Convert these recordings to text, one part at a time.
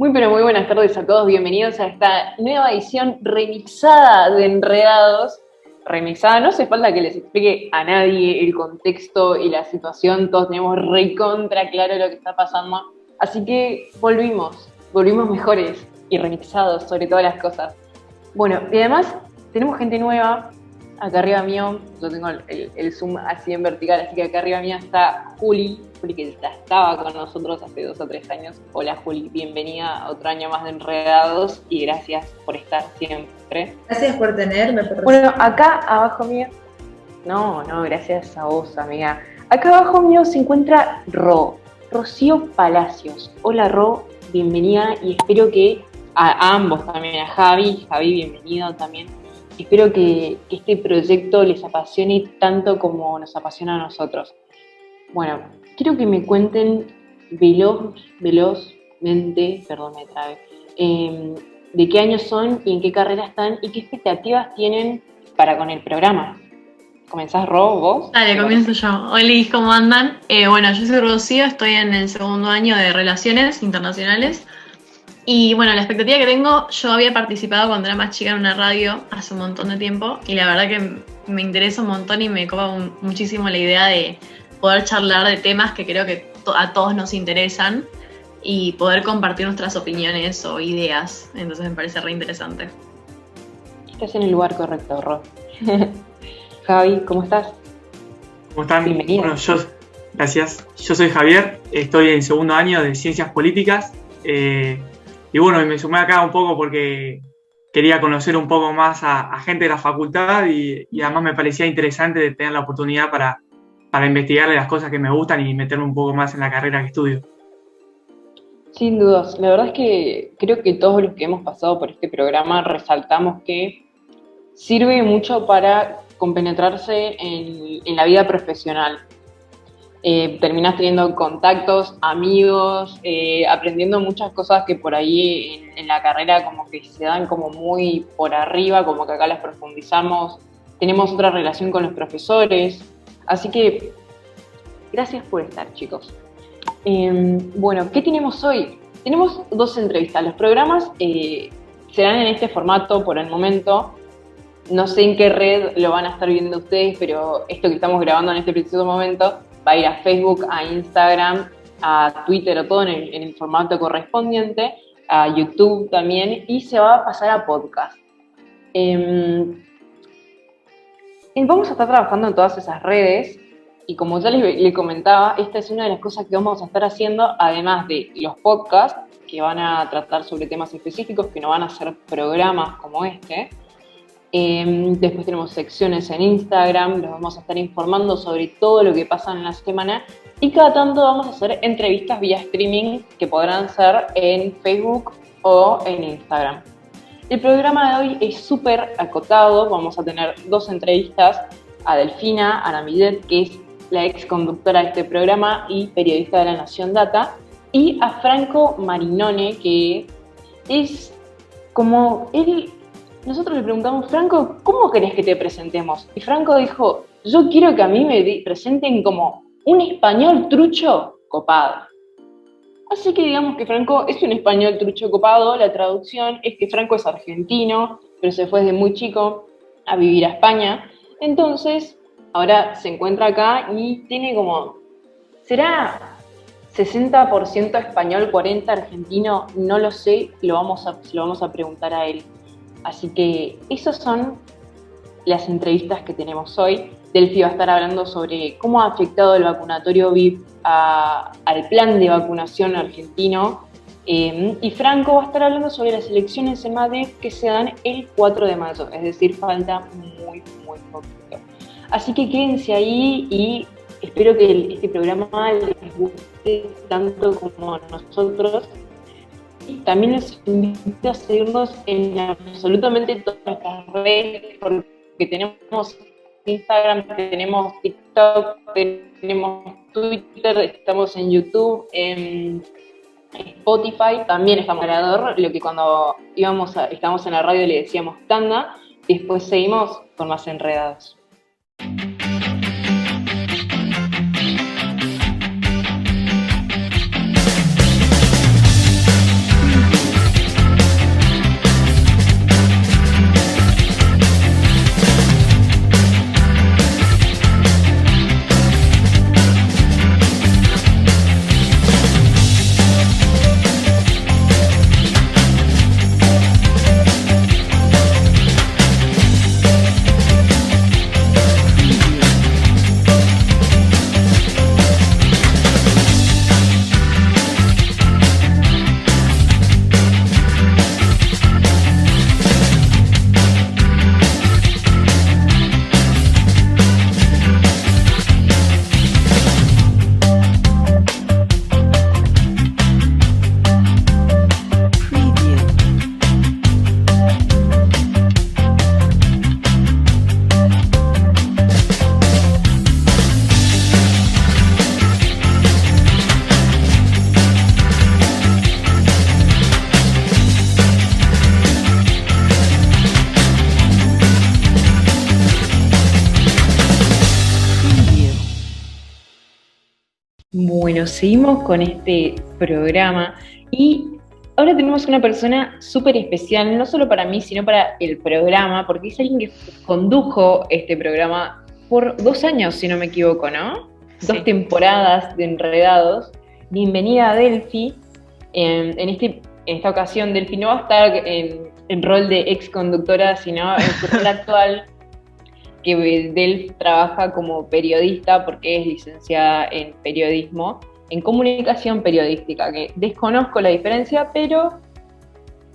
Muy pero muy buenas tardes a todos, bienvenidos a esta nueva edición remixada de Enredados. Remixada, no hace falta que les explique a nadie el contexto y la situación, todos tenemos recontra claro lo que está pasando. Así que volvimos mejores y remixados sobre todas las cosas. Bueno, y además tenemos gente nueva. Acá arriba mío, yo tengo el zoom así en vertical, así que acá arriba mío está Juli que ya estaba con nosotros hace 2 o 3 años. Hola Juli, bienvenida a otro año más de Enredados y gracias por estar siempre. Gracias por tenerme. Bueno, acá abajo mío, no, gracias a vos, amiga. Acá abajo mío se encuentra Rocío Palacios. Hola Ro, bienvenida y espero que a ambos también, a Javi, bienvenido también. Espero que este proyecto les apasione tanto como nos apasiona a nosotros. Bueno, quiero que me cuenten velozmente, perdón, me trabé, de qué años son y en qué carrera están y qué expectativas tienen para con el programa. ¿Comenzás, Ro, vos? Dale, comienzo yo. Hola, ¿cómo andan? Bueno, yo soy Rocío, estoy en el segundo año de Relaciones Internacionales. Y bueno, la expectativa que tengo, yo había participado cuando era más chica en una radio hace un montón de tiempo y la verdad que me interesa un montón y me copa muchísimo la idea de poder charlar de temas que creo que a todos nos interesan y poder compartir nuestras opiniones o ideas. Entonces me parece re interesante. Estás en el lugar correcto, Ro. Javi, ¿cómo estás? ¿Cómo están? Bienvenido. Bueno, gracias. Yo soy Javier, estoy en segundo año de Ciencias Políticas. Y bueno, me sumé acá un poco porque quería conocer un poco más a gente de la facultad y además me parecía interesante de tener la oportunidad para investigar las cosas que me gustan y meterme un poco más en la carrera que estudio. Sin dudas, la verdad es que creo que todos los que hemos pasado por este programa resaltamos que sirve mucho para compenetrarse en la vida profesional. Terminás teniendo contactos, amigos, aprendiendo muchas cosas que por ahí en la carrera como que se dan como muy por arriba, como que acá las profundizamos, tenemos otra relación con los profesores, así que gracias por estar, chicos. Bueno, ¿qué tenemos hoy? Tenemos 2 entrevistas, los programas serán en este formato por el momento. No sé en qué red lo van a estar viendo ustedes, pero esto que estamos grabando en este preciso momento va a ir a Facebook, a Instagram, a Twitter o todo en el formato correspondiente, a YouTube también, y se va a pasar a podcast. Vamos a estar trabajando en todas esas redes, y como ya les comentaba, esta es una de las cosas que vamos a estar haciendo, además de los podcasts, que van a tratar sobre temas específicos, que no van a ser programas como este. Después tenemos secciones en Instagram, los vamos a estar informando sobre todo lo que pasa en la semana y cada tanto vamos a hacer entrevistas vía streaming que podrán ser en Facebook o en Instagram. El programa de hoy es súper acotado, vamos a tener 2 entrevistas a Delfina Aramidet, que es la ex conductora de este programa y periodista de La Nación Data, y a Franco Marinone, que es como él. Nosotros le preguntamos, Franco, ¿cómo querés que te presentemos? Y Franco dijo, yo quiero que a mí me presenten como un español trucho copado. Así que digamos que Franco es un español trucho copado. La traducción es que Franco es argentino, pero se fue desde muy chico a vivir a España. Entonces, ahora se encuentra acá y tiene como, ¿será 60% español, 40% argentino? No lo sé, se lo vamos a preguntar a él. Así que esas son las entrevistas que tenemos hoy. Delphi va a estar hablando sobre cómo ha afectado el vacunatorio VIP al plan de vacunación argentino. Y Franco va a estar hablando sobre las elecciones en Madrid que se dan el 4 de mayo. Es decir, falta muy poquito. Así que quédense ahí y espero que este programa les guste tanto como a nosotros. Y también les invito a seguirnos en absolutamente todas nuestras redes, porque tenemos Instagram, tenemos TikTok, tenemos Twitter, estamos en YouTube, en Spotify, también estamos en Parador, lo que cuando estábamos en la radio le decíamos tanda, y después seguimos con más Enredados. Bueno, seguimos con este programa y ahora tenemos una persona súper especial, no solo para mí, sino para el programa, porque es alguien que condujo este programa por 2 años, si no me equivoco, ¿no? Sí. 2 temporadas de Enredados. Bienvenida a Delphi. En esta ocasión, Delphi no va a estar en rol de ex conductora, sino en su rol actual, que Delphi trabaja como periodista porque es licenciada en periodismo, en comunicación periodística, que desconozco la diferencia, pero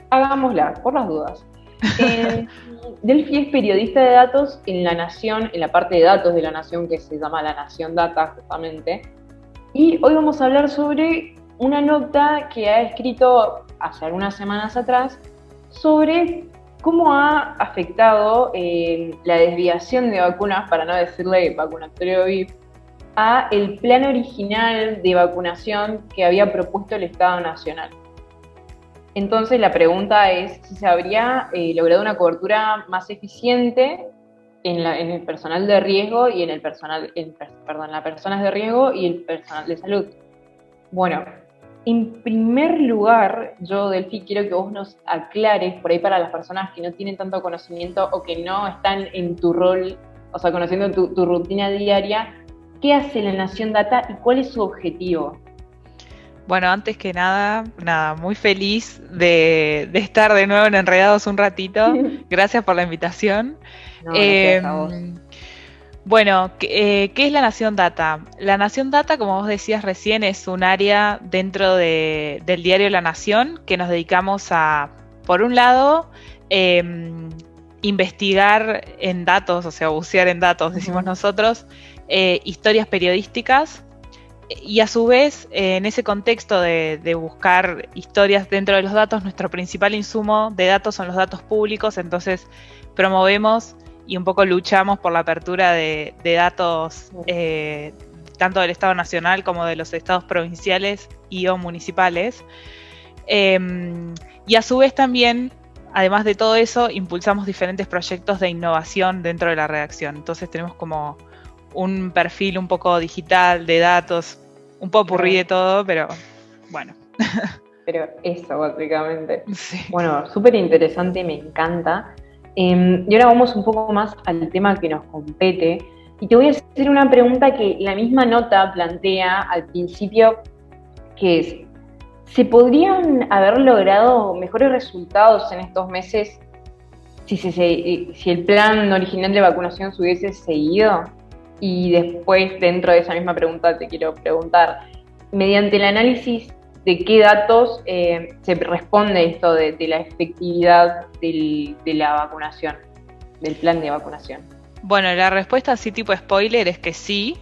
hagámosla, por las dudas. Delphi es periodista de datos en La Nación, en la parte de datos de La Nación que se llama La Nación Data, justamente. Y hoy vamos a hablar sobre una nota que ha escrito hace algunas semanas atrás sobre cómo ha afectado la desviación de vacunas, para no decirle vacunatorio VIP, a el plan original de vacunación que había propuesto el Estado Nacional. Entonces la pregunta es si se habría logrado una cobertura más eficiente en el personal de riesgo y las personas de riesgo y el personal de salud. Bueno, en primer lugar, yo, Delphi, quiero que vos nos aclares, por ahí para las personas que no tienen tanto conocimiento o que no están en tu rol, o sea, conociendo tu rutina diaria, ¿qué hace La Nación Data y cuál es su objetivo? Bueno, antes que nada, muy feliz de estar de nuevo en Enredados un ratito. Gracias por la invitación. No, gracias a vos. Bueno, ¿qué es La Nación Data? La Nación Data, como vos decías recién, es un área dentro del diario La Nación que nos dedicamos a, por un lado, investigar en datos, o sea, bucear en datos, decimos nosotros, historias periodísticas, y a su vez, en ese contexto de buscar historias dentro de los datos, nuestro principal insumo de datos son los datos públicos, entonces promovemos y un poco luchamos por la apertura de datos tanto del Estado Nacional como de los estados provinciales y o municipales. Y a su vez también, además de todo eso, impulsamos diferentes proyectos de innovación dentro de la redacción. Entonces tenemos como un perfil un poco digital de datos, un popurrí de todo, pero bueno. Pero eso, básicamente. Sí. Bueno, súper interesante, me encanta. Y ahora vamos un poco más al tema que nos compete. Y te voy a hacer una pregunta que la misma nota plantea al principio, que es, ¿se podrían haber logrado mejores resultados en estos meses si el plan original de vacunación se hubiese seguido? Y después, dentro de esa misma pregunta, te quiero preguntar, mediante el análisis de qué datos se responde esto de la efectividad de la vacunación, del plan de vacunación. Bueno, la respuesta así tipo spoiler es que sí,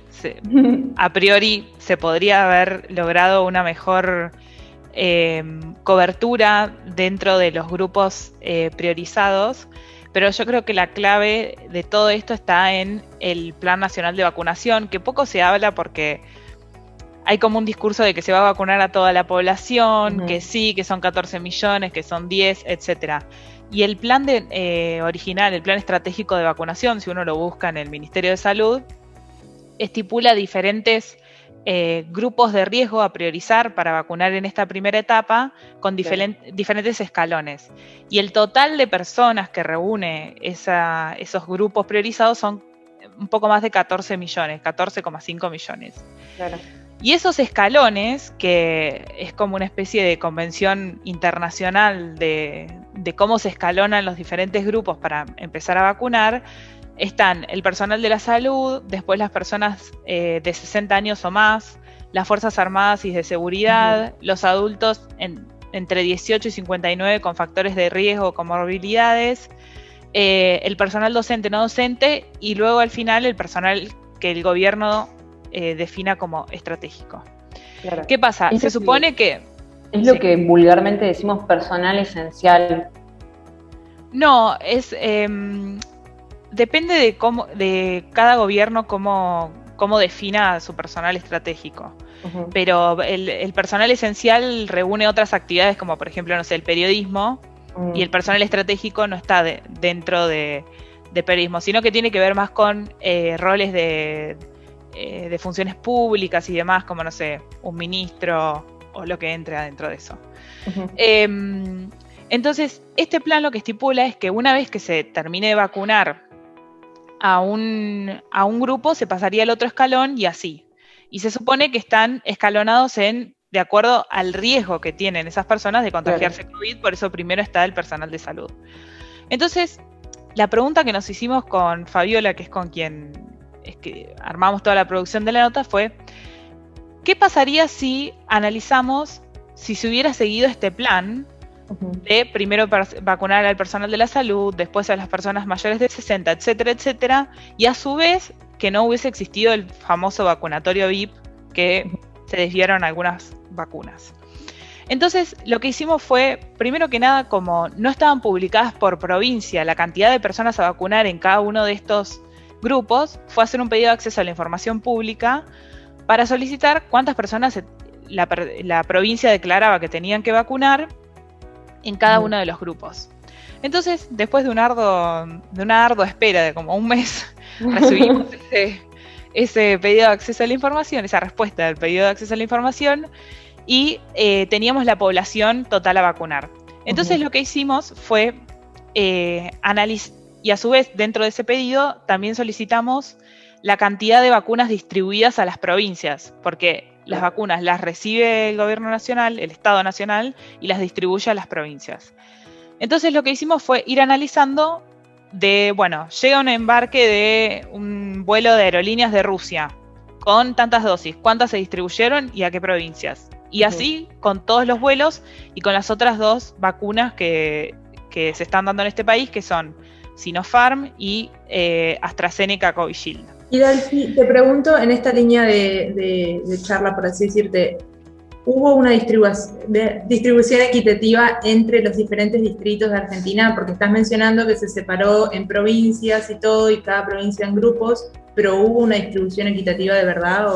a priori se podría haber logrado una mejor cobertura dentro de los grupos priorizados, pero yo creo que la clave de todo esto está en el Plan Nacional de Vacunación, que poco se habla porque hay como un discurso de que se va a vacunar a toda la población, que sí, que son 14 millones, que son 10, etcétera. Y el plan original, el plan estratégico de vacunación, si uno lo busca en el Ministerio de Salud, estipula diferentes grupos de riesgo a priorizar para vacunar en esta primera etapa con diferentes escalones. Y el total de personas que reúne esos grupos priorizados son un poco más de 14 millones, 14,5 millones. Claro. Y esos escalones, que es como una especie de convención internacional de cómo se escalonan los diferentes grupos para empezar a vacunar, están el personal de la salud, después las personas de 60 años o más, las Fuerzas Armadas y de Seguridad, los adultos entre 18 y 59 con factores de riesgo o comorbilidades, el personal docente no docente y luego al final el personal que el gobierno defina como estratégico. Claro. ¿Qué pasa? Se supone que... Es lo que vulgarmente decimos personal esencial. No, es... depende de cada gobierno cómo defina su personal estratégico. Uh-huh. Pero el personal esencial reúne otras actividades como por ejemplo, no sé, el periodismo, y el personal estratégico no está dentro de periodismo, sino que tiene que ver más con roles de de funciones públicas y demás, como, no sé, un ministro o lo que entre adentro de eso. Ujú. Entonces, este plan lo que estipula es que una vez que se termine de vacunar a un grupo, se pasaría al otro escalón y así. Y se supone que están escalonados de acuerdo al riesgo que tienen esas personas de contagiarse COVID, por eso primero está el personal de salud. Entonces, la pregunta que nos hicimos con Fabiola, que es con quien armamos toda la producción de la nota, fue: ¿qué pasaría si analizamos si se hubiera seguido este plan de primero vacunar al personal de la salud, después a las personas mayores de 60, etcétera, etcétera, y a su vez que no hubiese existido el famoso vacunatorio VIP, que se desviaron algunas vacunas? Entonces, lo que hicimos fue, primero que nada, como no estaban publicadas por provincia la cantidad de personas a vacunar en cada uno de estos grupos, fue hacer un pedido de acceso a la información pública para solicitar cuántas personas la provincia declaraba que tenían que vacunar en cada uno de los grupos. Entonces, después de una ardua espera de como un mes, recibimos ese pedido de acceso a la información, esa respuesta del pedido de acceso a la información, y teníamos la población total a vacunar. Entonces, lo que hicimos fue analizar, y a su vez, dentro de ese pedido, también solicitamos la cantidad de vacunas distribuidas a las provincias, porque las vacunas las recibe el gobierno nacional, el Estado nacional, y las distribuye a las provincias. Entonces lo que hicimos fue ir analizando llega un embarque de un vuelo de aerolíneas de Rusia con tantas dosis, cuántas se distribuyeron y a qué provincias. Y así con todos los vuelos y con las otras 2 vacunas que se están dando en este país, que son Sinopharm y AstraZeneca Covishield. Y Dalfi, te pregunto, en esta línea de charla, por así decirte, ¿hubo una distribución equitativa entre los diferentes distritos de Argentina? Porque estás mencionando que se separó en provincias y todo, y cada provincia en grupos, pero ¿hubo una distribución equitativa de verdad?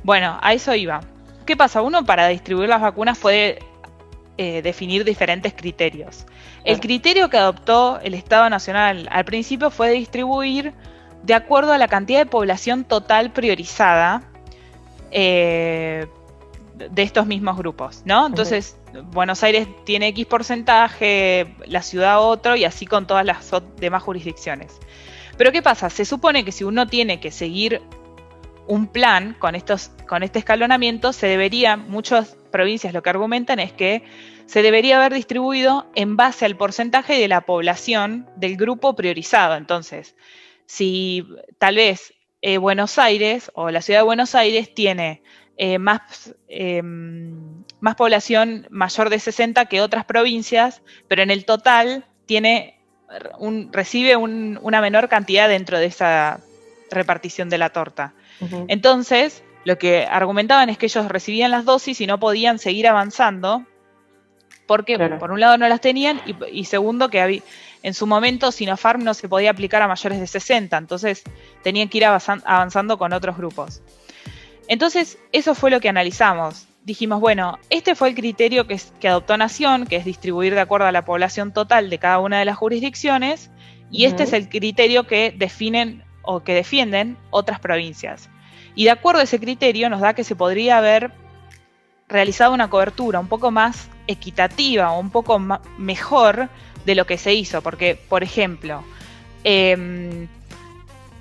Bueno, a eso iba. ¿Qué pasa? Uno, para distribuir las vacunas, puede definir diferentes criterios. El criterio que adoptó el Estado Nacional al principio fue distribuir de acuerdo a la cantidad de población total priorizada de estos mismos grupos, ¿no? Entonces, Buenos Aires tiene X porcentaje, la ciudad otro, y así con todas las demás jurisdicciones. Pero ¿qué pasa? Se supone que si uno tiene que seguir un plan con este escalonamiento, muchas provincias lo que argumentan es que se debería haber distribuido en base al porcentaje de la población del grupo priorizado. Entonces, si tal vez Buenos Aires o la ciudad de Buenos Aires tiene más población mayor de 60 que otras provincias, pero en el total recibe una menor cantidad dentro de esa repartición de la torta. Entonces, lo que argumentaban es que ellos recibían las dosis y no podían seguir avanzando porque, por un lado, no las tenían y segundo, que en su momento Sinopharm no se podía aplicar a mayores de 60, entonces tenían que ir avanzando con otros grupos. Entonces, eso fue lo que analizamos. Dijimos, bueno, este fue el criterio que adoptó Nación, que es distribuir de acuerdo a la población total de cada una de las jurisdicciones, y este es el criterio que definen o que defienden otras provincias. Y de acuerdo a ese criterio nos da que se podría haber realizado una cobertura un poco más equitativa o un poco mejor de lo que se hizo, porque, por ejemplo,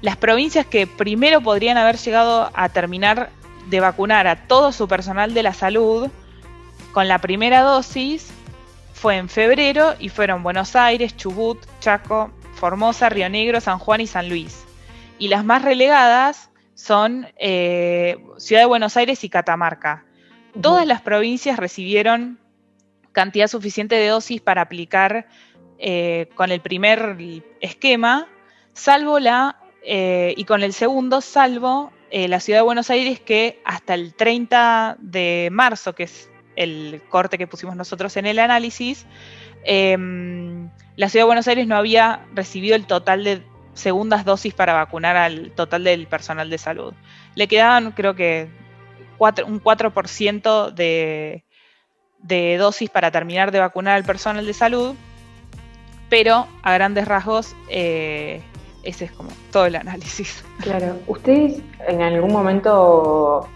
las provincias que primero podrían haber llegado a terminar de vacunar a todo su personal de la salud con la primera dosis fue en febrero y fueron Buenos Aires, Chubut, Chaco, Formosa, Río Negro, San Juan y San Luis. Y las más relegadas son Ciudad de Buenos Aires y Catamarca. Todas las provincias recibieron cantidad suficiente de dosis para aplicar con el primer esquema, y con el segundo, salvo la Ciudad de Buenos Aires, que hasta el 30 de marzo, que es el corte que pusimos nosotros en el análisis, la Ciudad de Buenos Aires no había recibido el total de segundas dosis para vacunar al total del personal de salud. Le quedaban, creo que, un 4% de dosis para terminar de vacunar al personal de salud, pero a grandes rasgos Ese es como todo el análisis. Claro. ¿Ustedes en algún momento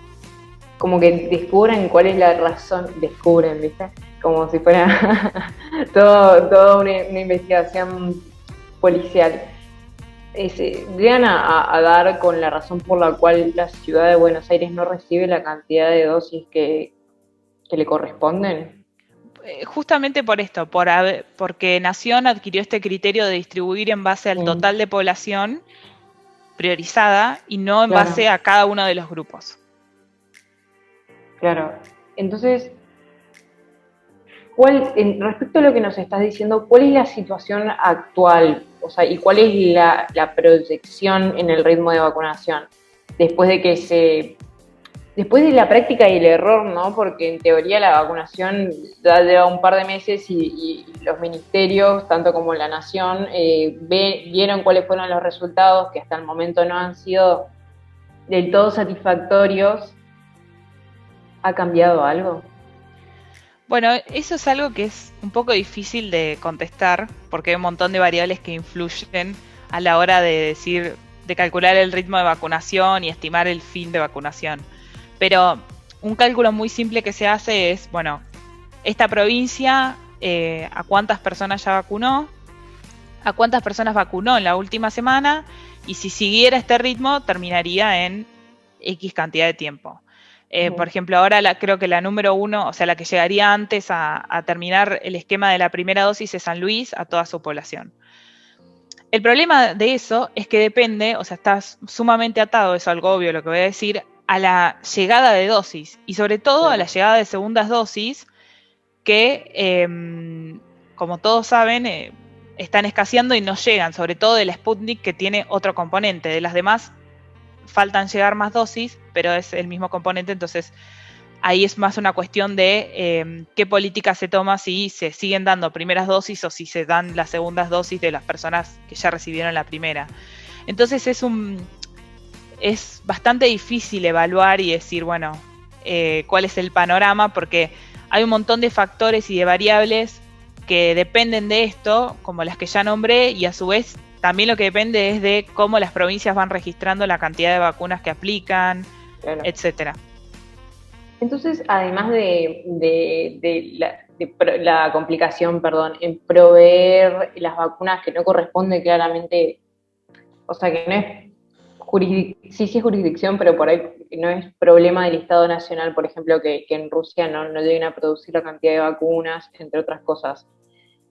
como que descubren cuál es la razón? Descubren, ¿viste? Como si fuera todo una investigación policial. ¿Llegan a dar con la razón por la cual la ciudad de Buenos Aires no recibe la cantidad de dosis que le corresponden? Justamente por esto, porque Nación adquirió este criterio de distribuir en base al total de población priorizada y no en base a cada uno de los grupos. Claro. Entonces, respecto a lo que nos estás diciendo, ¿cuál es la situación actual? O sea, ¿y cuál es la proyección en el ritmo de vacunación? Después de la práctica y el error, ¿no? Porque en teoría la vacunación ya lleva un par de meses y los ministerios, tanto como la Nación, vieron cuáles fueron los resultados, que hasta el momento no han sido del todo satisfactorios. ¿Ha cambiado algo? Bueno, eso es algo que es un poco difícil de contestar, porque hay un montón de variables que influyen a la hora de calcular el ritmo de vacunación y estimar el fin de vacunación. Pero un cálculo muy simple que se hace es, bueno, esta provincia, ¿a cuántas personas ya vacunó? ¿A cuántas personas vacunó en la última semana? Y si siguiera este ritmo, terminaría en X cantidad de tiempo. Por ejemplo, ahora creo que la número 1, o sea, la que llegaría antes a terminar el esquema de la primera dosis es San Luis a toda su población. El problema de eso es que depende, o sea, está sumamente atado, es algo obvio lo que voy a decir, a la llegada de dosis y sobre todo a la llegada de segundas dosis que, como todos saben, están escaseando y no llegan, sobre todo de la Sputnik, que tiene otro componente. De las demás faltan llegar más dosis, pero es el mismo componente, entonces ahí es más una cuestión de qué política se toma, si se siguen dando primeras dosis o si se dan las segundas dosis de las personas que ya recibieron la primera. Entonces es bastante difícil evaluar y decir, bueno, cuál es el panorama, porque hay un montón de factores y de variables que dependen de esto, como las que ya nombré, y a su vez también lo que depende es de cómo las provincias van registrando la cantidad de vacunas que aplican, etcétera. Entonces, además de la complicación, en proveer las vacunas que no corresponde claramente, o sea, que no es sí es jurisdicción, pero por ahí no es problema del Estado Nacional, por ejemplo, que en Rusia no lleguen a producir la cantidad de vacunas, entre otras cosas.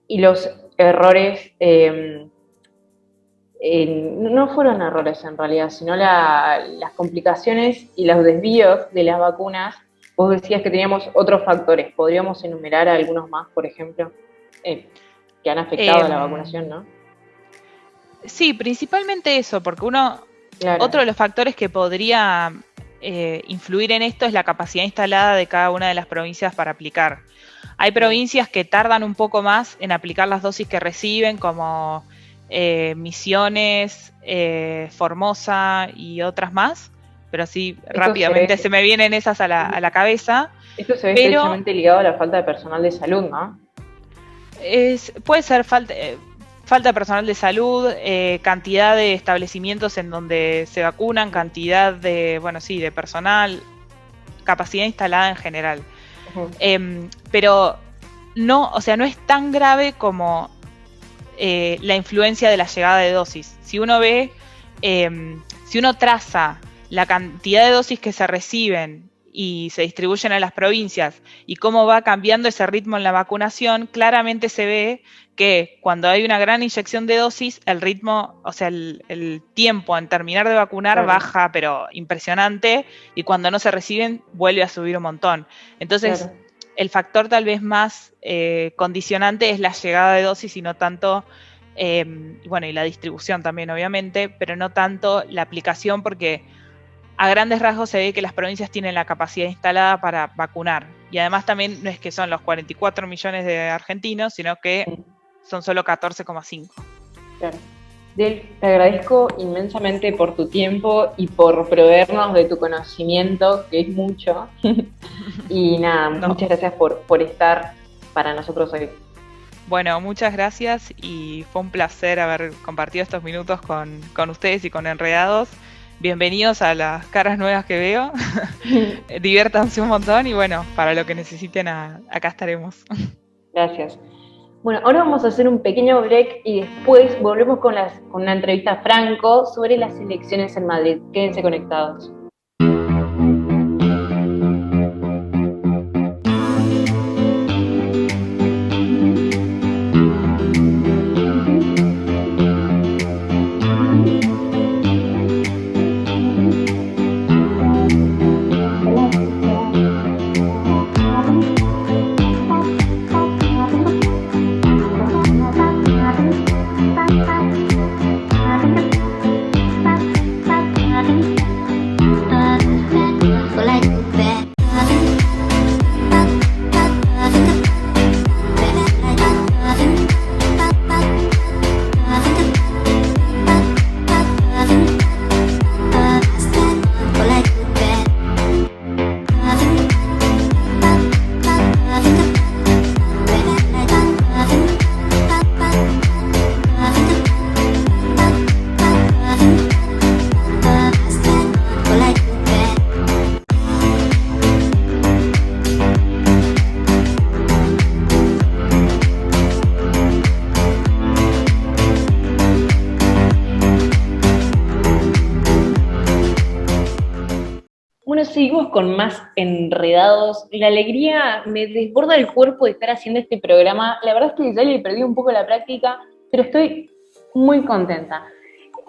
Y los errores, no fueron errores en realidad, sino las complicaciones y los desvíos de las vacunas. Vos decías que teníamos otros factores, podríamos enumerar algunos más, por ejemplo, que han afectado a la vacunación, ¿no? Sí, principalmente eso, porque otro de los factores que podría influir en esto es la capacidad instalada de cada una de las provincias para aplicar. Hay provincias que tardan un poco más en aplicar las dosis que reciben, como Misiones, Formosa y otras más, pero sí, rápidamente se me vienen esas a la cabeza. Esto se ve estrechamente ligado a la falta de personal de salud, ¿no? Puede ser falta de personal de salud, cantidad de establecimientos en donde se vacunan, cantidad de, de personal, capacidad instalada en general. Pero no es tan grave como la influencia de la llegada de dosis. Si uno traza la cantidad de dosis que se reciben y se distribuyen a las provincias y cómo va cambiando ese ritmo en la vacunación, claramente se ve que cuando hay una gran inyección de dosis, el ritmo, el tiempo en terminar de vacunar baja, pero impresionante, y cuando no se reciben, vuelve a subir un montón. Entonces, el factor tal vez más condicionante es la llegada de dosis y no tanto, y la distribución también, obviamente, pero no tanto la aplicación, porque a grandes rasgos se ve que las provincias tienen la capacidad instalada para vacunar. Y además también no es que son los 44 millones de argentinos, sino que son solo 14,5. Claro. Del, te agradezco inmensamente por tu tiempo y por proveernos de tu conocimiento, que es mucho. Y nada, muchas gracias por estar para nosotros hoy. Bueno, muchas gracias y fue un placer haber compartido estos minutos con ustedes y con Enredados. Bienvenidos a las caras nuevas que veo. Diviértanse un montón y bueno, para lo que necesiten acá estaremos. Gracias. Bueno, ahora vamos a hacer un pequeño break y después volvemos con una entrevista a Franco sobre las elecciones en Madrid. Quédense conectados. Bueno, seguimos con más Enredados. La alegría me desborda el cuerpo de estar haciendo este programa. La verdad es que ya le perdí un poco la práctica, pero estoy muy contenta.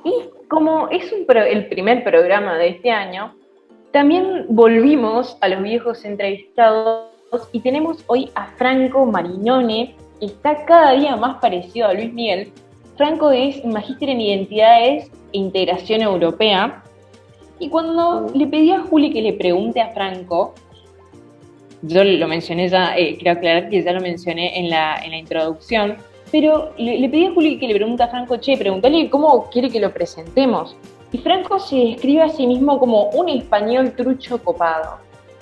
Y como es el primer programa de este año, también volvimos a los viejos entrevistados y tenemos hoy a Franco Marinone, que está cada día más parecido a Luis Miguel. Franco es magíster en Identidades e Integración Europea. Y cuando le pedí a Juli que le pregunte a Franco, yo lo mencioné ya, quiero aclarar que ya lo mencioné en la introducción, pero le pedí a Juli que le pregunte a Franco, pregúntale cómo quiere que lo presentemos. Y Franco se describe a sí mismo como un español trucho copado.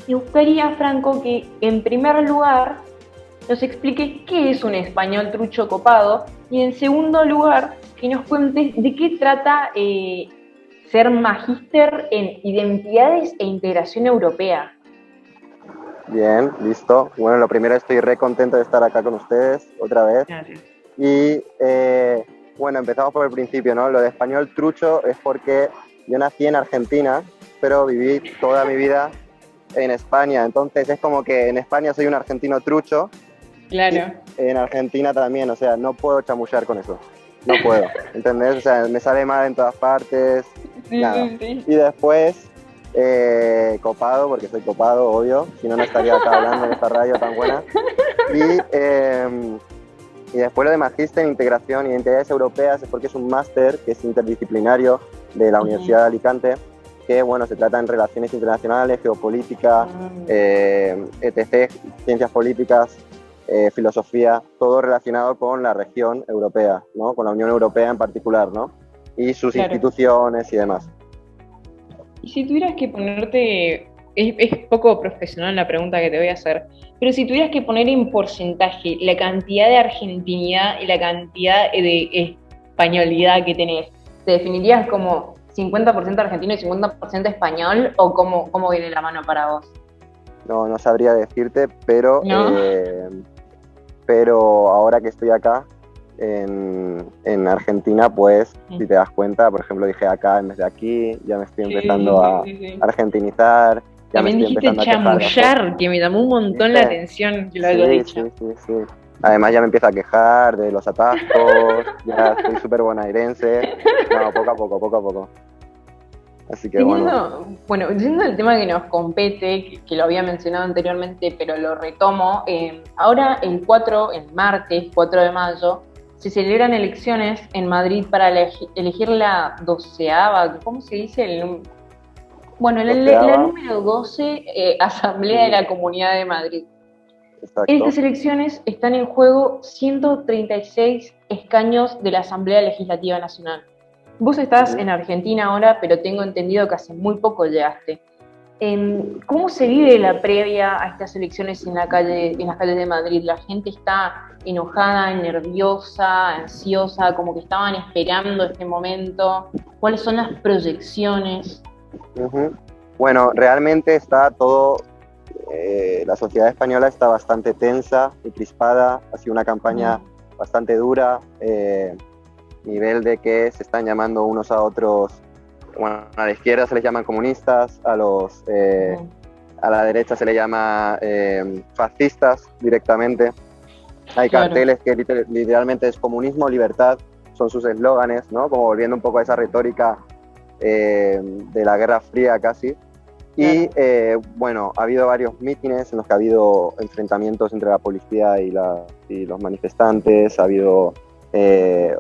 Me gustaría, Franco, que en primer lugar nos expliques qué es un español trucho copado y en segundo lugar que nos cuentes de qué trata ser magíster en Identidades e Integración Europea. Bien, listo. Bueno, lo primero, estoy re contento de estar acá con ustedes otra vez. Gracias. Y bueno, empezamos por el principio, ¿no? Lo de español trucho es porque yo nací en Argentina, pero viví toda mi vida en España. Entonces es como que en España soy un argentino trucho. Claro. Y en Argentina también, o sea, no puedo chamullar con eso. No puedo, ¿entendés? O sea, me sale mal en todas partes. Nada. Sí. Y después, copado, porque soy copado, obvio, si no, no estaría acá hablando en esta radio tan buena. Y después lo de magíster en integración y identidades europeas es porque es un máster que es interdisciplinario de la Universidad de Alicante, que bueno, se trata en relaciones internacionales, geopolítica, etc., ciencias políticas, filosofía, todo relacionado con la región europea, ¿no? Con la Unión Europea en particular, ¿no? Y sus instituciones y demás. Y si tuvieras que ponerte, es poco profesional la pregunta que te voy a hacer, pero si tuvieras que poner en porcentaje la cantidad de argentinidad y la cantidad de españolidad que tenés, ¿te definirías como 50% argentino y 50% español o cómo viene la mano para vos? No sabría decirte, pero, ¿No? pero ahora que estoy acá, en Argentina, pues, si te das cuenta, por ejemplo, dije acá en vez de aquí, ya me estoy empezando a argentinizar. Ya también me estoy dijiste chamullar, que me llamó un montón la atención que lo haya dicho. Sí. Además ya me empiezo a quejar de los atascos, ya estoy súper bonaerense. No, poco a poco. Así que Bueno, yendo al tema que nos compete, que lo había mencionado anteriormente, pero lo retomo, ahora el martes 4 de mayo, se celebran elecciones en Madrid para elegir la 12ª, ¿cómo se dice? La número 12 Asamblea de la Comunidad de Madrid. Exacto. En estas elecciones están en juego 136 escaños de la Asamblea Legislativa Nacional. Vos estás en Argentina ahora, pero tengo entendido que hace muy poco llegaste. ¿Cómo se vive la previa a estas elecciones en las calles de Madrid? ¿La gente está enojada, nerviosa, ansiosa, como que estaban esperando este momento? ¿Cuáles son las proyecciones? Bueno, realmente está todo, la sociedad española está bastante tensa y crispada, ha sido una campaña bastante dura, nivel de que se están llamando unos a otros. Bueno, a la izquierda se les llaman comunistas, a la derecha se les llama fascistas directamente. Hay carteles que literalmente es comunismo, libertad, son sus eslóganes, ¿no? Como volviendo un poco a esa retórica de la Guerra Fría casi. Y bueno, ha habido varios mítines en los que ha habido enfrentamientos entre la policía y los manifestantes, ha habido...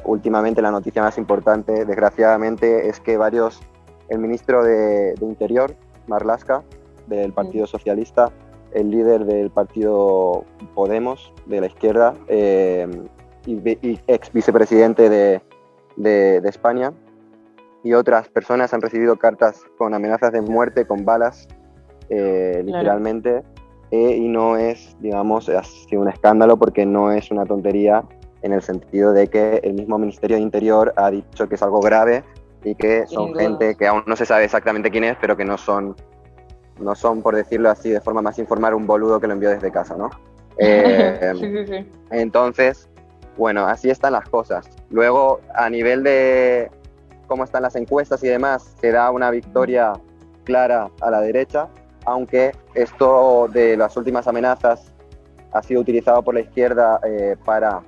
últimamente la noticia más importante, desgraciadamente, es que el ministro de Interior, Marlaska, del Partido Socialista, el líder del partido Podemos, de la izquierda, y ex vicepresidente de España, y otras personas han recibido cartas con amenazas de muerte, con balas, literalmente, y no es, digamos, ha sido un escándalo porque no es una tontería, en el sentido de que el mismo Ministerio de Interior ha dicho que es algo grave y que son gente que aún no se sabe exactamente quién es, pero que no son, por decirlo así, de forma más informal, un boludo que lo envió desde casa, ¿no? Sí. Entonces, bueno, así están las cosas. Luego, a nivel de cómo están las encuestas y demás, se da una victoria clara a la derecha, aunque esto de las últimas amenazas ha sido utilizado por la izquierda para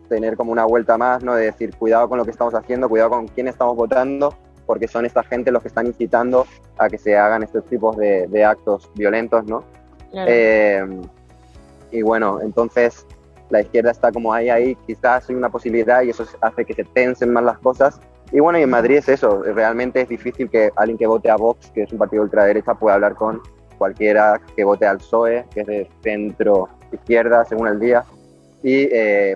tener como una vuelta más, ¿no? De decir, cuidado con lo que estamos haciendo, cuidado con quién estamos votando, porque son esta gente los que están incitando a que se hagan estos tipos de actos violentos, ¿no? Claro. Y bueno, entonces la izquierda está como ahí, quizás hay una posibilidad y eso hace que se tensen más las cosas. Y bueno, y en Madrid es eso, realmente es difícil que alguien que vote a Vox, que es un partido ultraderecha, pueda hablar con cualquiera que vote al PSOE, que es de centro izquierda, según el día, y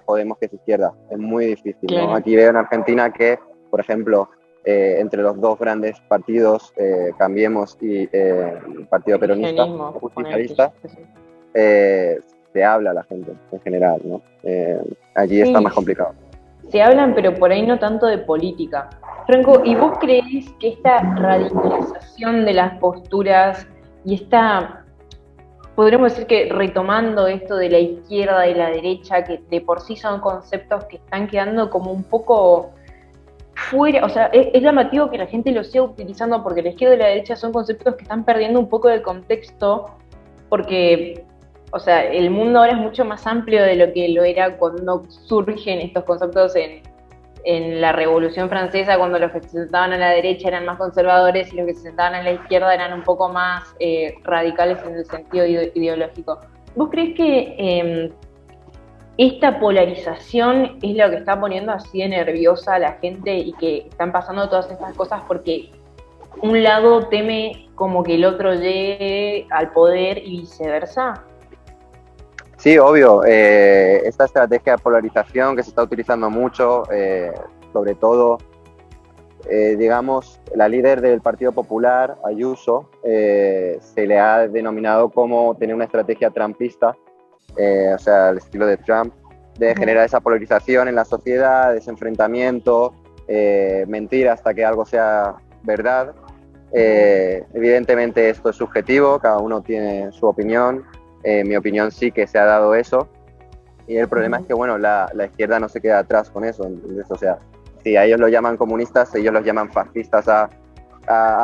Podemos, que es izquierda. Es muy difícil, ¿no? Aquí veo en Argentina que, por ejemplo, entre los dos grandes partidos, Cambiemos y el Partido Peronista o Justicialista, se habla la gente en general, ¿no? Allí está más complicado. Se hablan, pero por ahí no tanto de política. Franco, ¿y vos creés que esta radicalización de las posturas y esta, podríamos decir que retomando esto de la izquierda y la derecha, que de por sí son conceptos que están quedando como un poco fuera, o sea, es llamativo que la gente lo siga utilizando porque la izquierda y la derecha son conceptos que están perdiendo un poco de contexto porque, o sea, el mundo ahora es mucho más amplio de lo que lo era cuando surgen estos conceptos en la Revolución Francesa, cuando los que se sentaban a la derecha eran más conservadores y los que se sentaban a la izquierda eran un poco más radicales en el sentido ideológico. ¿Vos creés que esta polarización es lo que está poniendo así de nerviosa a la gente y que están pasando todas estas cosas porque un lado teme como que el otro llegue al poder y viceversa? Sí, obvio. Esta estrategia de polarización que se está utilizando mucho, sobre todo, digamos, la líder del Partido Popular, Ayuso, se le ha denominado como tener una estrategia trumpista, o sea, al estilo de Trump, de generar esa polarización en la sociedad, ese enfrentamiento, mentir hasta que algo sea verdad. Evidentemente esto es subjetivo, cada uno tiene su opinión. Mi opinión sí que se ha dado eso, y el problema es que bueno, la izquierda no se queda atrás con eso. Entonces, o sea, si a ellos lo llaman comunistas, ellos los llaman fascistas a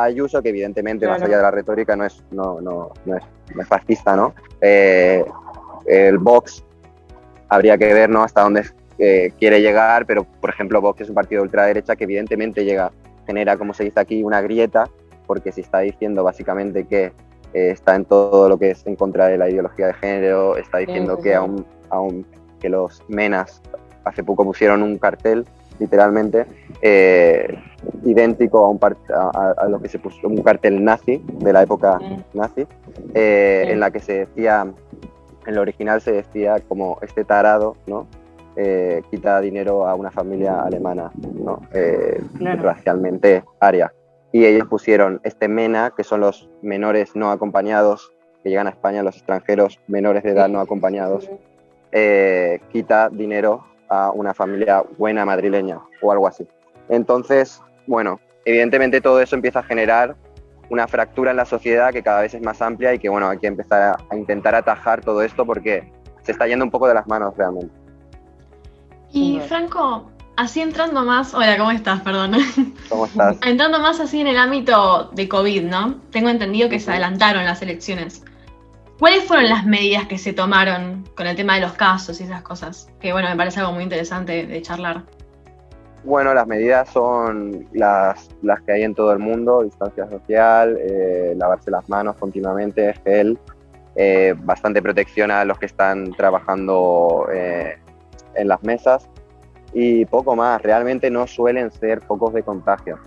Ayuso, que evidentemente más allá de la retórica no es fascista, ¿no? El Vox habría que ver, ¿no?, hasta dónde quiere llegar, pero por ejemplo Vox es un partido de ultraderecha que evidentemente genera, como se dice aquí, una grieta, porque se está diciendo básicamente que está en todo lo que es en contra de la ideología de género, está diciendo que aún que los menas hace poco pusieron un cartel, literalmente, idéntico a lo que se puso, un cartel nazi, de la época nazi, en la que se decía, en lo original se decía como este tarado, ¿no?, quita dinero a una familia alemana, ¿no?, racialmente aria. y ellos pusieron este MENA, que son los menores no acompañados que llegan a España, los extranjeros menores de edad no acompañados, quita dinero a una familia buena madrileña o algo así. Entonces, bueno, evidentemente todo eso empieza a generar una fractura en la sociedad que cada vez es más amplia y que, bueno, hay que empezar a intentar atajar todo esto porque se está yendo un poco de las manos realmente. Y Franco, así entrando más, hola, ¿cómo estás? Perdón. ¿Cómo estás? Entrando más así en el ámbito de COVID, ¿no? Tengo entendido que se adelantaron las elecciones. ¿Cuáles fueron las medidas que se tomaron con el tema de los casos y esas cosas? Que bueno, me parece algo muy interesante de charlar. Bueno, las medidas son las que hay en todo el mundo: distancia social, lavarse las manos continuamente, gel, bastante protección a los que están trabajando en las mesas y poco más. Realmente no suelen ser focos de contagio.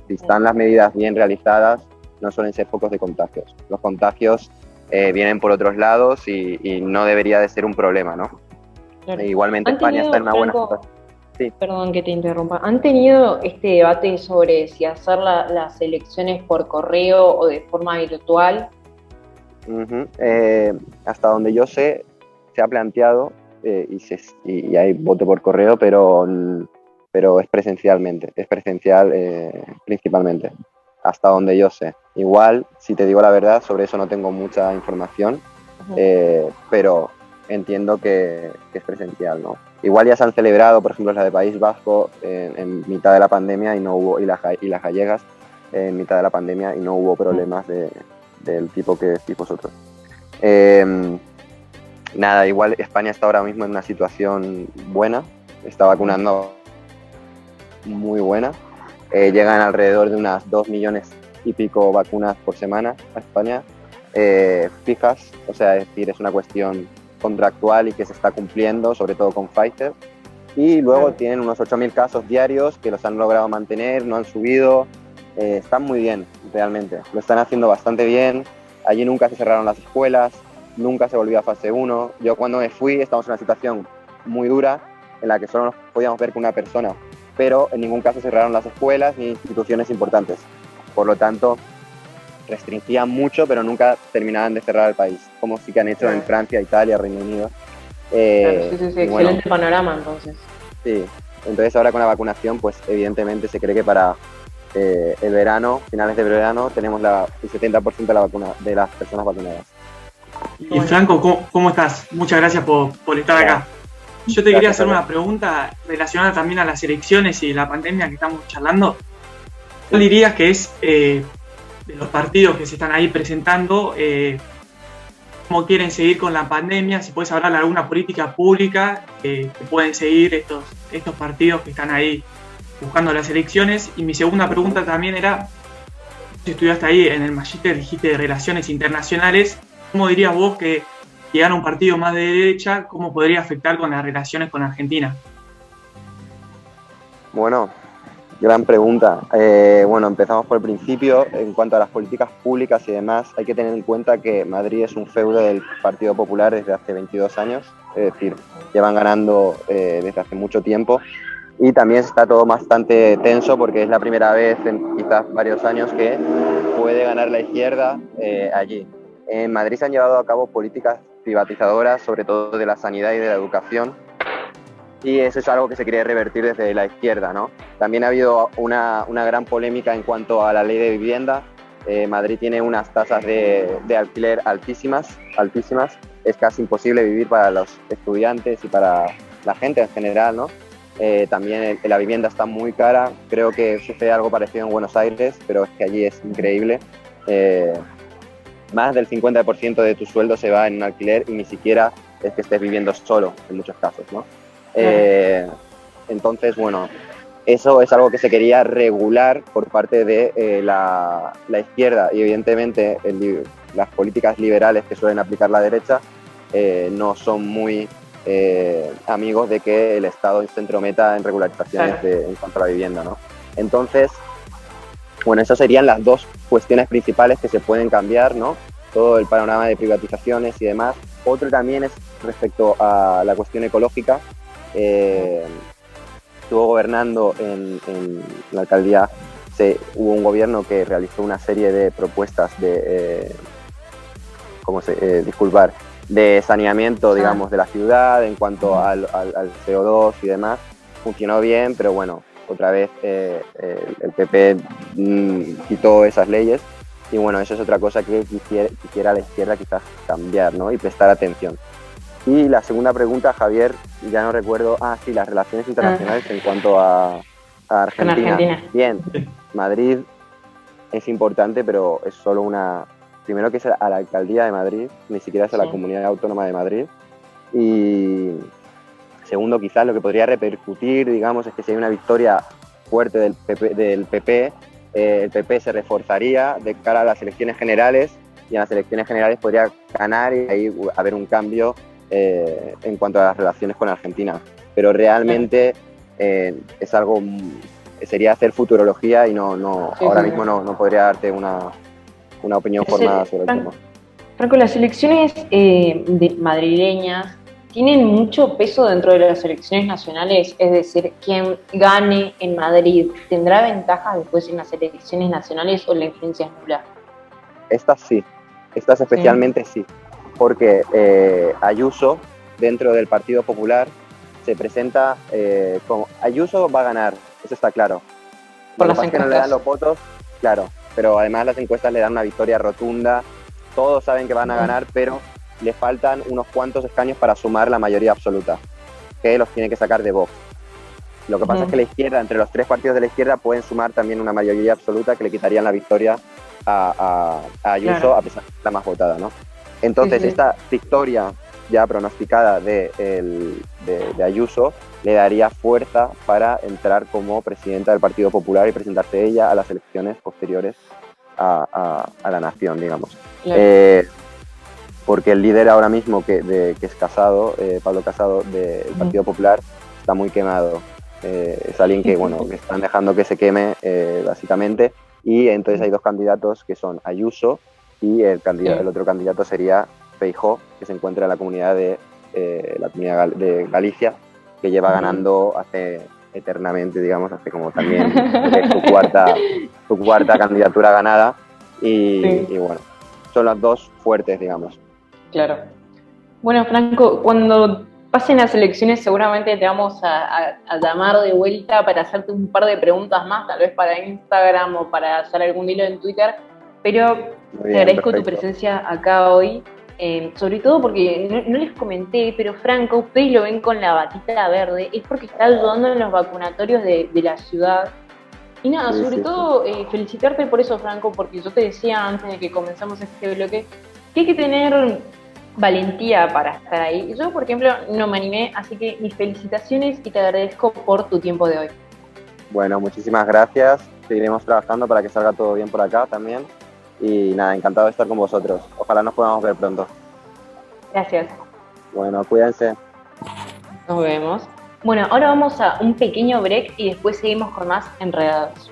Si están las medidas bien realizadas, no suelen ser focos de contagios. Los contagios vienen por otros lados y no debería de ser un problema, ¿no? Claro. Igualmente España está en una buena situación. Sí. Perdón que te interrumpa. ¿Han tenido este debate sobre si hacer las elecciones por correo o de forma virtual? Hasta donde yo sé, se ha planteado y hay voto por correo, pero es presencial principalmente, hasta donde yo sé. Igual, si te digo la verdad, sobre eso no tengo mucha información, pero entiendo que es presencial, ¿no? Igual ya se han celebrado, por ejemplo, la de País Vasco en mitad de la pandemia y no hubo, y las gallegas en mitad de la pandemia y no hubo problemas del tipo que decís vosotros. Nada, igual España está ahora mismo en una situación buena, está vacunando muy buena, llegan alrededor de unas 2 millones y pico vacunas por semana a España, fijas, o sea, es decir, es una cuestión contractual y que se está cumpliendo, sobre todo con Pfizer, y luego tienen unos 8.000 casos diarios que los han logrado mantener, no han subido, están muy bien, realmente, lo están haciendo bastante bien. Allí nunca se cerraron las escuelas, nunca se volvió a fase 1. Yo cuando me fui estamos en una situación muy dura en la que solo nos podíamos ver con una persona, pero en ningún caso cerraron las escuelas ni instituciones importantes. Por lo tanto, restringían mucho, pero nunca terminaban de cerrar el país, como sí que han hecho en Francia, Italia, Reino Unido. Sí, excelente panorama entonces. Sí, entonces ahora con la vacunación, pues evidentemente se cree que para el verano, finales de verano, tenemos el 70% de las personas vacunadas. Y Franco, ¿cómo estás? Muchas gracias por estar acá. Yo te quería hacer una pregunta relacionada también a las elecciones y la pandemia que estamos charlando. ¿Cuál dirías que es de los partidos que se están ahí presentando, cómo quieren seguir con la pandemia? Si puedes hablar de alguna política pública que pueden seguir estos partidos que están ahí buscando las elecciones. Y mi segunda pregunta también era, si estudiaste ahí en el Magíster, dijiste de Relaciones Internacionales, ¿cómo dirías vos que llegar a un partido más de derecha, cómo podría afectar con las relaciones con Argentina? Bueno, gran pregunta. Bueno, empezamos por el principio. En cuanto a las políticas públicas y demás, hay que tener en cuenta que Madrid es un feudo del Partido Popular desde hace 22 años, es decir, llevan ganando desde hace mucho tiempo. Y también está todo bastante tenso porque es la primera vez en quizás varios años que puede ganar la izquierda allí. En Madrid se han llevado a cabo políticas privatizadoras, sobre todo de la sanidad y de la educación, y eso es algo que se quiere revertir desde la izquierda, ¿no? También ha habido una gran polémica en cuanto a la ley de vivienda. Madrid tiene unas tasas de alquiler altísimas. Es casi imposible vivir para los estudiantes y para la gente en general, ¿no? También la vivienda está muy cara. Creo que sucede algo parecido en Buenos Aires, pero es que allí es increíble. Más del 50% de tu sueldo se va en un alquiler y ni siquiera es que estés viviendo solo en muchos casos, ¿no? Entonces, bueno, eso es algo que se quería regular por parte de la izquierda, y evidentemente las políticas liberales que suelen aplicar la derecha no son muy amigos de que el Estado se entrometa en regularizaciones en cuanto a la vivienda, ¿no? Entonces, bueno, esas serían las dos cuestiones principales que se pueden cambiar, ¿no? Todo el panorama de privatizaciones y demás. Otro también es respecto a la cuestión ecológica. Estuvo gobernando en la alcaldía hubo un gobierno que realizó una serie de propuestas de, de saneamiento, digamos, de la ciudad en cuanto al CO2 y demás. Funcionó bien, pero bueno, otra vez el PP quitó esas leyes y bueno, eso es otra cosa que quisiera la izquierda quizás cambiar, ¿no? Y prestar atención. Y la segunda pregunta, Javier, ya no recuerdo, sí, las relaciones internacionales en cuanto a Argentina. Con Argentina. Bien, Madrid es importante, pero es solo primero que es a la alcaldía de Madrid, ni siquiera es a la comunidad autónoma de Madrid. Y segundo, quizás lo que podría repercutir, digamos, es que si hay una victoria fuerte del PP, el PP se reforzaría de cara a las elecciones generales y en las elecciones generales podría ganar y ahí haber un cambio en cuanto a las relaciones con Argentina. Pero realmente es algo, sería hacer futurología y ahora mismo no podría darte una opinión formada sobre el tema. Franco, las elecciones madrileñas tienen mucho peso dentro de las elecciones nacionales, es decir, quien gane en Madrid, ¿tendrá ventajas después en las elecciones nacionales o la influencia es nula? Estas sí, estas especialmente sí, porque Ayuso, dentro del Partido Popular, se presenta como Ayuso va a ganar, eso está claro. Por las encuestas. Que no le dan los votos, claro, pero además las encuestas le dan una victoria rotunda, todos saben que van a ganar, pero le faltan unos cuantos escaños para sumar la mayoría absoluta, que los tiene que sacar de Vox. Lo que pasa es que la izquierda, entre los tres partidos de la izquierda, pueden sumar también una mayoría absoluta que le quitarían la victoria a Ayuso, a pesar de la más votada, ¿no? Entonces, esta victoria ya pronosticada de Ayuso le daría fuerza para entrar como presidenta del Partido Popular y presentarse ella a las elecciones posteriores a la nación, digamos. Claro. Porque el líder ahora mismo que es Casado, Pablo Casado, del Partido Popular, está muy quemado. Es alguien que, bueno, que están dejando que se queme, básicamente, y entonces hay dos candidatos que son Ayuso y el otro candidato sería Feijóo, que se encuentra en la comunidad de Galicia, que lleva ganando hace eternamente, digamos, hace como también su cuarta candidatura ganada, y bueno, son las dos fuertes, digamos. Claro. Bueno, Franco, cuando pasen las elecciones seguramente te vamos a llamar de vuelta para hacerte un par de preguntas más, tal vez para Instagram o para hacer algún hilo en Twitter, pero te agradezco tu presencia acá hoy, sobre todo porque no les comenté, pero Franco, ustedes lo ven con la batita verde, es porque está ayudando en los vacunatorios de la ciudad. Y nada, sobre todo felicitarte por eso, Franco, porque yo te decía antes de que comenzamos este bloque que hay que tener valentía para estar ahí. Yo, por ejemplo, no me animé, así que mis felicitaciones y te agradezco por tu tiempo de hoy. Bueno, muchísimas gracias. Seguiremos trabajando para que salga todo bien por acá también. Y nada, encantado de estar con vosotros. Ojalá nos podamos ver pronto. Gracias. Bueno, cuídense. Nos vemos. Bueno, ahora vamos a un pequeño break y después seguimos con más Enredados.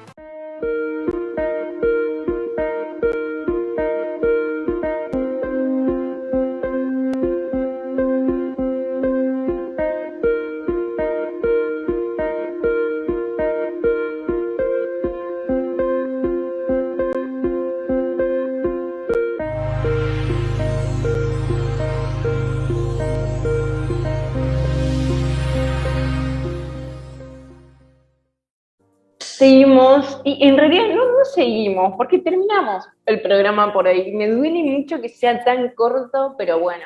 Seguimos, y en realidad no seguimos, porque terminamos el programa por ahí. Me duele mucho que sea tan corto, pero bueno,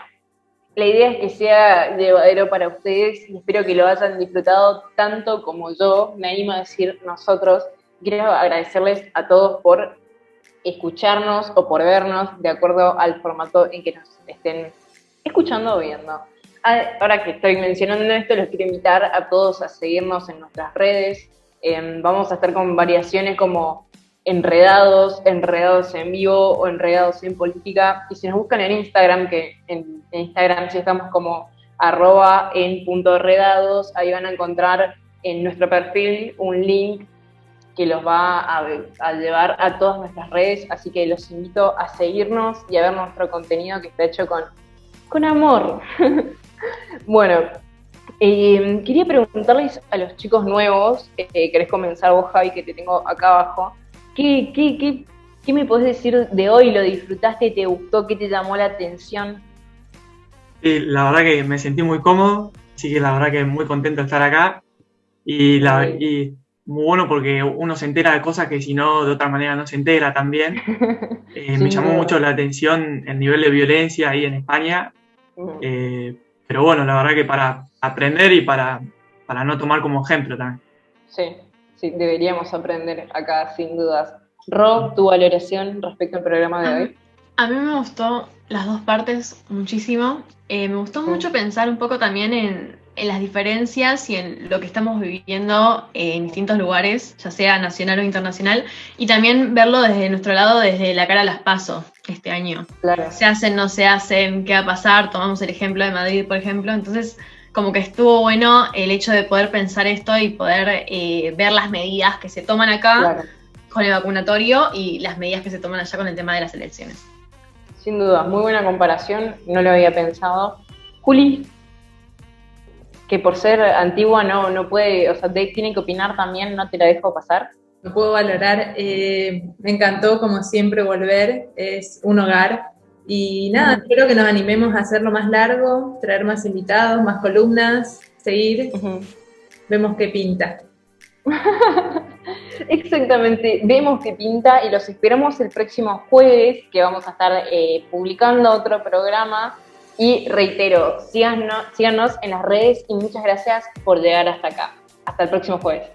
la idea es que sea llevadero para ustedes y espero que lo hayan disfrutado tanto como yo, me animo a decir nosotros. Quiero agradecerles a todos por escucharnos o por vernos de acuerdo al formato en que nos estén escuchando o viendo. Ahora que estoy mencionando esto, los quiero invitar a todos a seguirnos en nuestras redes. Vamos a estar con variaciones como enredados en vivo o enredados en política. Y si nos buscan en Instagram, que en Instagram sí estamos como @en.enredados, ahí van a encontrar en nuestro perfil un link que los va a llevar a todas nuestras redes. Así que los invito a seguirnos y a ver nuestro contenido que está hecho con amor. Bueno, quería preguntarles a los chicos nuevos, querés comenzar vos, Javi, que te tengo acá abajo, ¿Qué me podés decir de hoy? ¿Lo disfrutaste? ¿Te gustó? ¿Qué te llamó la atención? Sí, la verdad que me sentí muy cómodo, así que la verdad que muy contento de estar acá y muy bueno porque uno se entera de cosas que si no, de otra manera no se entera también. Me llamó mucho la atención el nivel de violencia ahí en España, pero bueno, la verdad que para aprender y para no tomar como ejemplo también. Sí, deberíamos aprender acá, sin dudas. Ro, tu valoración respecto al programa de hoy. A mí me gustó las dos partes muchísimo. Me gustó mucho pensar un poco también en las diferencias y en lo que estamos viviendo en distintos lugares, ya sea nacional o internacional, y también verlo desde nuestro lado, desde la cara a las PASO este año. Claro. Se hacen, no se hacen, qué va a pasar, tomamos el ejemplo de Madrid, por ejemplo, entonces como que estuvo bueno el hecho de poder pensar esto y poder ver las medidas que se toman acá. Claro. Con el vacunatorio y las medidas que se toman allá con el tema de las elecciones. Sin duda, muy buena comparación, no lo había pensado. Juli, que por ser antigua no puede, o sea, tiene que opinar también, no te la dejo pasar. Lo puedo valorar, me encantó como siempre volver, es un hogar. Y nada, espero que nos animemos a hacerlo más largo, traer más invitados, más columnas, seguir, vemos qué pinta. Exactamente, vemos qué pinta y los esperamos el próximo jueves, que vamos a estar publicando otro programa. Y reitero, síganos en las redes y muchas gracias por llegar hasta acá. Hasta el próximo jueves.